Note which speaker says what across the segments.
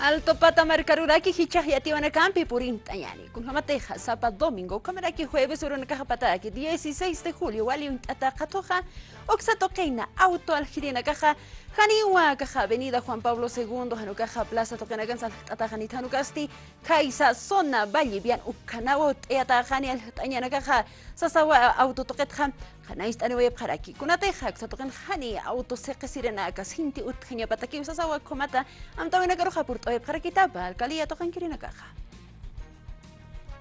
Speaker 1: Alto Patamarcaruraki hichahiyatiwana campi purintañani. Kunhamateja, sábado, domingo, camaraki jueves, urunacajapataki, 16 de julio, wali atacatoja, oxatoqueina, auto algirina caja, Janiwa, caja, avenida Juan Pablo II, Janucaja, plaza Tocanagansal, Atajanit, Janukasti, Kaisa, zona, Vallivian, Ucanawot, Eatajani, Altañana caja, Sasawa, auto toquetja, Janais Aneweb Haraki, Kunateja, Xatocan Hani, auto seca sirena, Casinti, Utgenia Pataki, Sasawa, Comata, Amtawina Garoja, Purto, Parakitaba, Alcalía Tocankirina caja.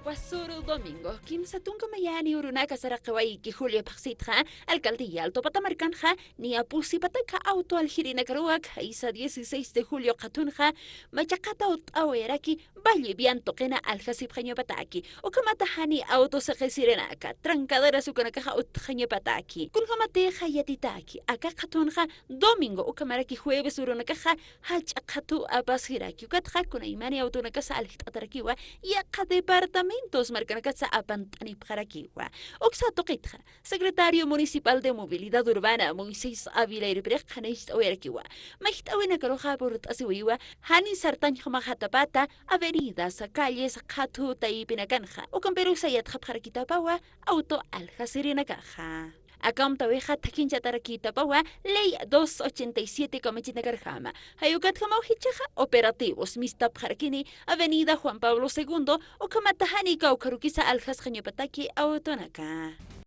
Speaker 1: Wasuru domingo, Kim Satunga Mayani Urunaka Sarakawai, Julio Paxitja, Alcaldía Alto Patamarcanja, ni Apusi Pataka Auto Algirina Caruac, Isa 16 de julio Katunja, Machacata Aueraki, Valle Toquena Aljasip Pataki, Okamatahani Auto Serenaka, Trancadera Sukanakaja Utjaño Pataki, Kulgamateja Yatitaki, Akatunja, domingo, Ukamaraki jueves Urunakaja, Hachakatu Abasiraki, Ukatja, Kunaimani Autonakasa Altatarakiwa, Yaka departamento. Marcanacatza apantani paraquiwa. Oxatoquitja, secretario municipal de movilidad urbana, Moisés Ávila Irbrejaneist Oeraquiwa. Machtawina Caroja por Tasiwiwa, Hani Sartan Jamajatapata, avenidas, calles, Hatu Taipinacanja, o Camperusa y Atjaparaquitapawa, auto Aljacerina Caja. Acamta veja taquincha taraquita pawa, ley 287 Comachina Garjama. Hayukat Hamauhichaja, operativos, Mistap Jarquini, avenida Juan Pablo II, o Kamatahani Kaukarukisa Aljas Pataki, Autonaka.